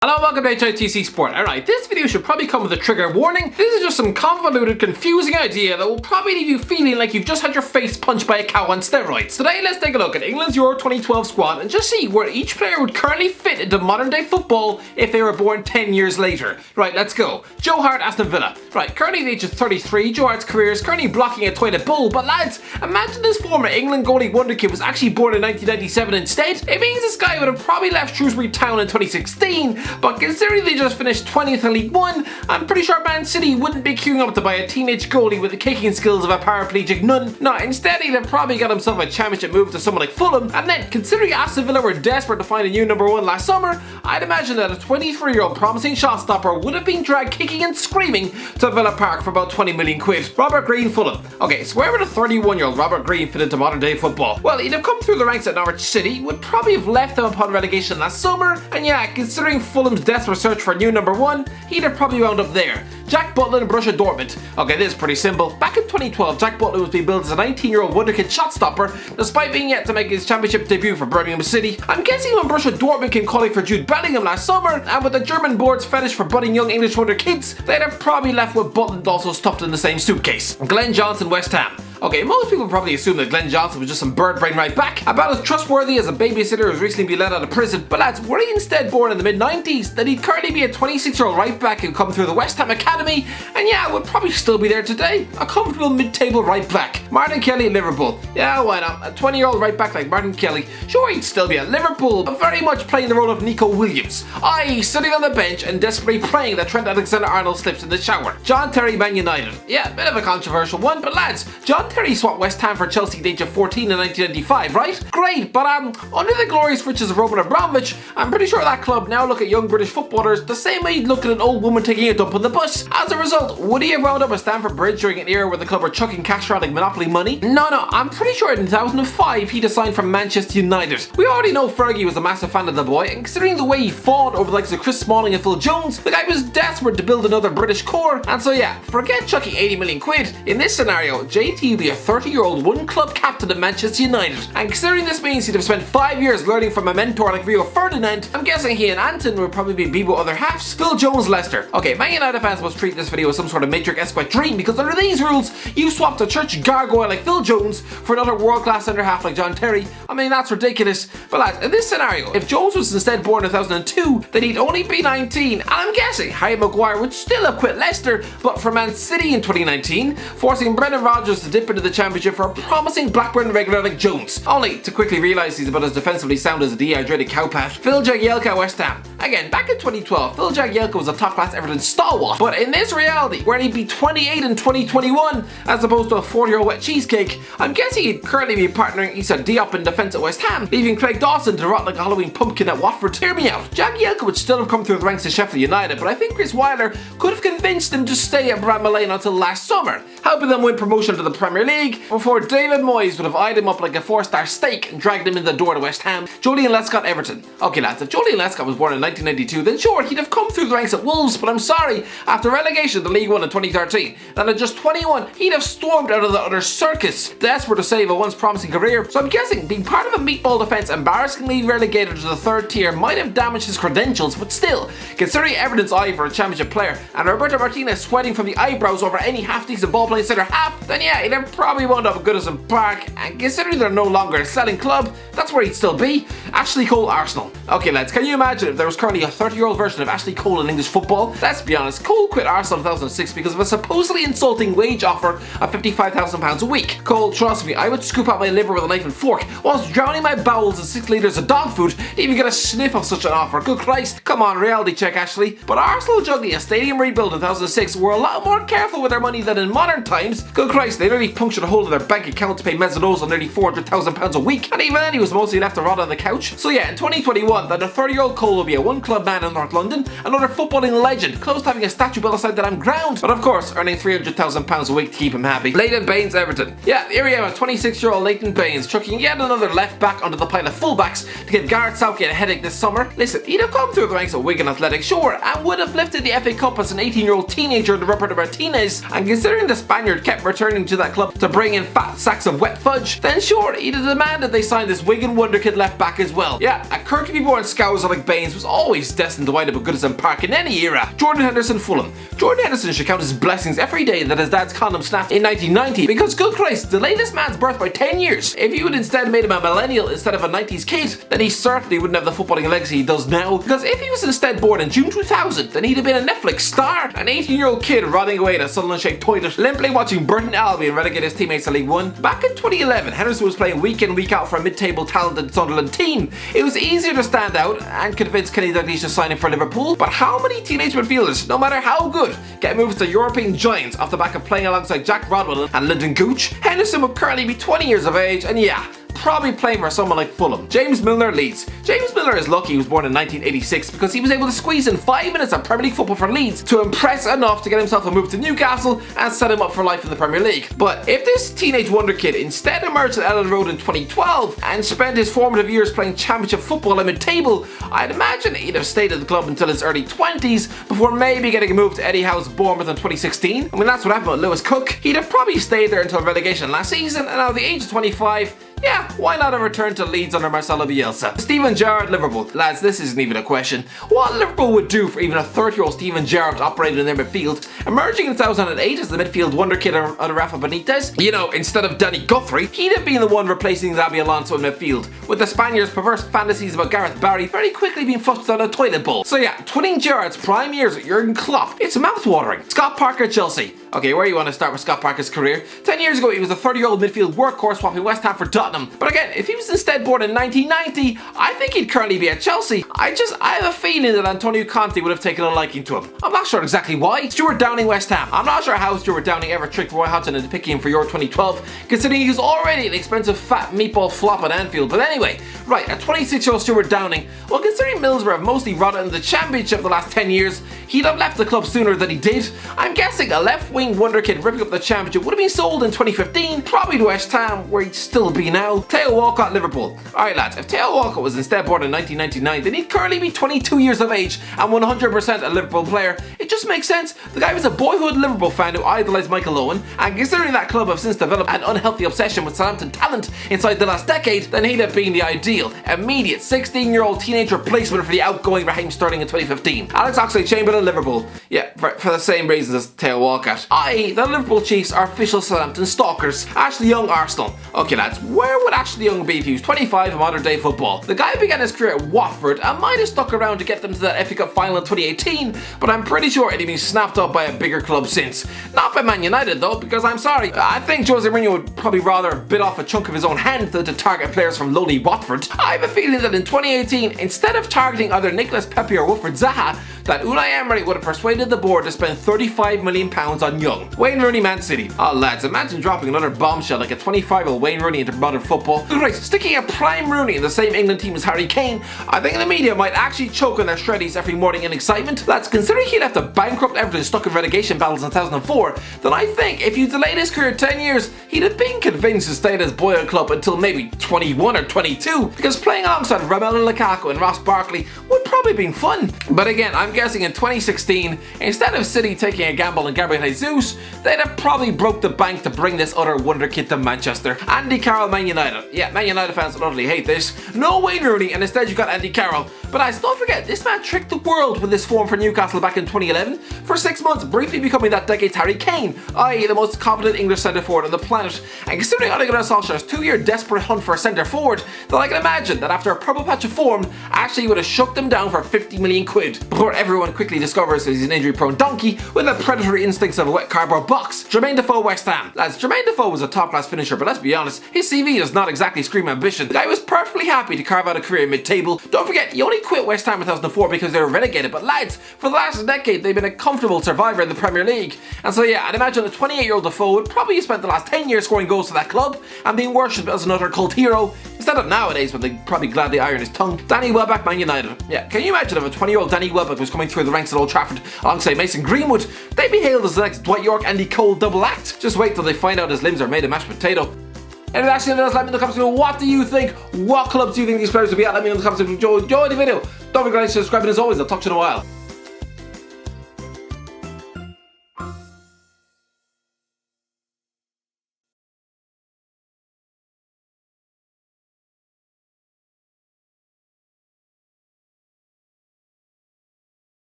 Hello, welcome to HITC Sport. Alright, this video should probably come with a trigger warning. This is just some convoluted, confusing idea that will probably leave you feeling like you've just had your face punched by a cow on steroids. Today, let's take a look at England's Euro 2012 squad and just see where each player would currently fit into modern day football if they were born 10 years later. Right, let's go. Joe Hart, Aston Villa. Right, currently the age of 33, Joe Hart's career is currently blocking a toilet bowl, but lads, imagine this former England goalie wonderkid was actually born in 1997 instead. It means this guy would have probably left Shrewsbury Town in 2016, but considering they just finished 20th in League One, I'm pretty sure Man City wouldn't be queuing up to buy a teenage goalie with the kicking skills of a paraplegic nun. No, instead he'd have probably got himself a championship move to someone like Fulham, and then, considering Aston Villa were desperate to find a new number one last summer, I'd imagine that a 23-year-old promising shot stopper would have been dragged kicking and screaming to Villa Park for about 20 million quid. Robert Green, Fulham. Okay, so where would a 31-year-old Robert Green fit into modern day football? Well, he'd have come through the ranks at Norwich City, would probably have left them upon relegation last summer, and yeah, considering Fulham's desperate search for a new number one, he'd have probably wound up there. Jack Butland and Borussia Dortmund. Okay, this is pretty simple. Back in 2012, Jack Butland was being billed as a 19-year-old wonderkid shot stopper, despite being yet to make his championship debut for Birmingham City. I'm guessing when Borussia Dortmund came calling for Jude Bellingham last summer, and with the German board's fetish for budding young English wonder kids, they'd have probably left with Butland also stuffed in the same suitcase. Glenn Johnson, West Ham. Okay, most people probably assume that Glenn Johnson was just some bird brain right back, about as trustworthy as a babysitter who's recently been let out of prison. But lads, were he instead born in the mid-90s, then he'd currently be a 26-year-old right back who'd come through the West Ham Academy, and yeah, would probably still be there today. A comfortable mid-table right back. Martin Kelly at Liverpool. Yeah, why not? A 20-year-old right back like Martin Kelly, sure he'd still be at Liverpool, but very much playing the role of Nico Williams, i.e. sitting on the bench and desperately praying that Trent Alexander-Arnold slips in the shower. John Terry, Man United. Yeah, bit of a controversial one, but lads, John Terry swapped West Ham for Chelsea at the age of 14 in 1995, right? Great, but under the glorious riches of Roman Abramovich, I'm pretty sure that club now look at young British footballers the same way you'd look at an old woman taking a dump on the bus. As a result, would he have wound up at Stamford Bridge during an era where the club were chucking cash around like Monopoly money? No, I'm pretty sure in 2005 he'd have signed for Manchester United. We already know Fergie was a massive fan of the boy, and considering the way he fought over the likes of Chris Smalling and Phil Jones, the guy was desperate to build another British core, and so yeah, forget chucking 80 million quid. In this scenario, JT would be a 30-year-old one club captain at Manchester United, and considering this means he'd have spent 5 years learning from a mentor like Rio Ferdinand, I'm guessing he and Anton would probably be Bebo other halves. Phil Jones, Leicester. Okay, Man United fans must treat this video as some sort of Matrix-esque dream, because under these rules, you swapped a church gargoyle like Phil Jones for another world-class centre-half like John Terry. I mean, that's ridiculous. But lads, in this scenario, if Jones was instead born in 2002, then he'd only be 19, and I'm guessing Harry Maguire would still have quit Leicester, but for Man City in 2019, forcing Brendan Rodgers to dip into the championship for a promising Blackburn regular like Jones, only to quickly realise he's about as defensively sound as a dehydrated cowpat. Phil Jagielka at West Ham. Again, back in 2012, Phil Jagielka was a top-class Everton stalwart, but in this reality, where he'd be 28 in 2021, as opposed to a 40-year-old wet cheesecake, I'm guessing he'd currently be partnering Issa Diop in defence at West Ham, leaving Craig Dawson to rot like a Halloween pumpkin at Watford. Hear me out. Jagielka would still have come through the ranks of Sheffield United, but I think Chris Wilder could have convinced him to stay at Bramall Lane until last summer, helping them win promotion to the Premier League, before David Moyes would have eyed him up like a 4-star steak and dragged him in the door to West Ham. Julian Lescott, Everton. Okay lads, if Julian Lescott was born in 1992, then sure, he'd have come through the ranks at Wolves, but I'm sorry, after relegation to League One in 2013, then at just 21, he'd have stormed out of the utter circus, desperate to save a once promising career. So I'm guessing being part of a meatball defence embarrassingly relegated to the third tier might have damaged his credentials, but still, considering Everton's eye for a championship player, and Roberto Martinez sweating from the eyebrows over any half-decent ball-playing centre-half, then yeah, he'd have probably wound up at Goodison Park, and considering they're no longer a selling club, that's where he'd still be. Ashley Cole, Arsenal. Okay lads, can you imagine if there was currently a 30-year-old version of Ashley Cole in English football? Let's be honest, Cole quit Arsenal in 2006 because of a supposedly insulting wage offer of £55,000 a week. Cole, trust me, I would scoop out my liver with a knife and fork, whilst drowning my bowels in 6 litres of dog food to even get a sniff of such an offer. Good Christ. Come on, reality check, Ashley. But Arsenal juggling a stadium rebuild in 2006 were a lot more careful with their money than in modern times. Good Christ, they nearly punctured a hole in their bank account to pay Mezzano's on nearly £400,000 a week, and even then he was mostly left to rot on the couch. So yeah, in 2021, then a 30-year-old Cole will be a one-club man in North London, another footballing legend, close to having a statue built outside the damn ground, but of course earning £300,000 a week to keep him happy. Leighton Baines, Everton. Yeah, here we have a 26-year-old Leighton Baines chucking yet another left back onto the pile of fullbacks to give Gareth Southgate a headache this summer. Listen, he'd have come through the ranks of Wigan Athletic, sure, and would have lifted the FA Cup as an 18-year-old teenager under Roberto Martinez, and considering the Spaniard kept returning to that club to bring in fat sacks of wet fudge, then sure, he'd have demanded they sign this Wigan wonderkid left back as well. Yeah, a Kirkby-born scouser like Baines was all always destined to wind up at Goodison Park in any era. Jordan Henderson, Fulham. Jordan Henderson should count his blessings every day that his dad's condom snapped in 1990, because good Christ, delay this man's birth by 10 years. If you had instead made him a millennial instead of a 90s kid, then he certainly wouldn't have the footballing legacy he does now, because if he was instead born in June 2000, then he'd have been a Netflix star. An 18-year-old kid rotting away in a Sunderland-shaped toilet, limply watching Burton Albion relegate his teammates to League One. Back in 2011, Henderson was playing week in, week out for a mid-table talented Sunderland team. It was easier to stand out and convince Kenny Dalglish to sign him for Liverpool, but how many teenage midfielders, no matter how good, get moved to European giants off the back of playing alongside Jack Rodwell and Lyndon Gooch? Henderson would currently be 20 years of age, and yeah, probably playing for someone like Fulham. James Milner, Leeds. James Milner is lucky he was born in 1986 because he was able to squeeze in 5 minutes of Premier League football for Leeds to impress enough to get himself a move to Newcastle and set him up for life in the Premier League. But if this teenage wonder kid instead emerged at Ellen Road in 2012 and spent his formative years playing championship football at mid-table, I'd imagine he'd have stayed at the club until his early 20s before maybe getting a move to Eddie Howe's Bournemouth in 2016. I mean, that's what happened with Lewis Cook. He'd have probably stayed there until relegation last season, and at the age of 25, yeah, why not a return to Leeds under Marcelo Bielsa? Steven Gerrard, Liverpool. Lads, this isn't even a question. What Liverpool would do for even a 30-year-old Steven Gerrard operating in their midfield, emerging in 2008 as the midfield wonder kid under Rafa Benitez. You know, instead of Danny Guthrie, he'd have been the one replacing Xabi Alonso in midfield, with the Spaniards' perverse fantasies about Gareth Barry very quickly being flushed down a toilet bowl. So yeah, twinning Gerrard's prime years with Jurgen Klopp, it's mouth-watering. Scott Parker, Chelsea. Okay, where you want to start with Scott Parker's career? 10 years ago, he was a 30-year-old midfield workhorse swapping West Ham for Tottenham. But again, if he was instead born in 1990, I think he'd currently be at Chelsea. I have a feeling that Antonio Conte would have taken a liking to him. I'm not sure exactly why. Stuart Downing, West Ham. I'm not sure how Stuart Downing ever tricked Roy Hodgson into picking him for Euro 2012, considering he was already an expensive fat meatball flop at Anfield. But anyway, right, a 26-year-old Stuart Downing, well, considering Middlesbrough have mostly rotted in the Championship the last 10 years, he'd have left the club sooner than he did. I'm guessing a left-wing wonder kid ripping up the Championship would have been sold in 2015, probably to West Ham, where he'd still be now. Theo Walcott, Liverpool. Alright lads, if Theo Walcott was instead born in 1999, then he'd currently be 22 years of age and 100% a Liverpool player. It just makes sense. The guy was a boyhood Liverpool fan who idolised Michael Owen, and considering that club have since developed an unhealthy obsession with Southampton talent inside the last decade, then he'd have been the ideal, immediate 16-year-old teenage replacement for the outgoing Raheem Sterling in 2015. Alex Oxlade-Chamberlain, Liverpool. Yeah, for the same reasons as Theo Walcott. The Liverpool Chiefs are official Southampton stalkers. Ashley Young, Arsenal. Okay lads, where would Ashley Young be if he was 25 in modern day football? The guy began his career at Watford and might have stuck around to get them to that FA Cup final in 2018, but I'm pretty sure he'd been snapped up by a bigger club since. Not by Man United though, because I'm sorry, I think Jose Mourinho would probably rather bit off a chunk of his own hand than to target players from lowly Watford. I have a feeling that in 2018, instead of targeting either Nicolas Pepe or Wilfried Zaha, that Unai Emery would have persuaded the board to spend £35 million on Young. Wayne Rooney, Man City. Oh lads, imagine dropping another bombshell like a 25-year-old Wayne Rooney into modern football. Right, sticking a prime Rooney in the same England team as Harry Kane, I think the media might actually choke on their shreddies every morning in excitement. Lads, considering he left a bankrupt Everton stuck in relegation battles in 2004, then I think if you delayed his career 10 years, he'd have been convinced to stay at his boyhood club until maybe 21 or 22, because playing alongside Romelu Lukaku and Ross Barkley would probably been fun. But again, I'm guessing in 2016, instead of City taking a gamble on Gabriel Jesus, they'd have probably broke the bank to bring this other wonder kid to Manchester. Andy Carroll, Man United. Yeah, Man United fans will utterly hate this. No Wayne Rooney, and instead you've got Andy Carroll. But guys, don't forget, this man tricked the world with his form for Newcastle back in 2011, for 6 months briefly becoming that decade's Harry Kane, i.e. the most competent English centre forward on the planet. And considering Ole Gunnar Solskjaer's 2-year desperate hunt for a centre forward, then I can imagine that after a purple patch of form, Ashley would have shook them down for 50 million quid, before everyone quickly discovers that he's an injury-prone donkey with the predatory instincts of a wet cardboard box. Jermaine Defoe, West Ham. Lads, Jermaine Defoe was a top-class finisher, but let's be honest, his CV does not exactly scream ambition. The guy was perfectly happy to carve out a career mid-table. Don't forget, he only quit West Ham in 2004 because they were relegated, but lads, for the last decade, they've been a comfortable survivor in the Premier League. And so yeah, I'd imagine a 28-year-old Defoe would probably have spent the last 10 years scoring goals for that club and being worshipped as another cult hero, instead of nowadays when they'd probably gladly iron his tongue. Danny Welbeck, Man United. Yeah, can you imagine if a 20-year-old Danny Welbeck was coming through the ranks at Old Trafford alongside Mason Greenwood? They'd be hailed as the next Dwight York, Andy Cole double act. Just wait till they find out his limbs are made of mashed potato. Anyway, actually, let me know in the comments below, what do you think? What clubs do you think these players will be at? Let me know in the comments below. Enjoy the video. Don't forget to subscribe, and as always, I'll talk to you in a while.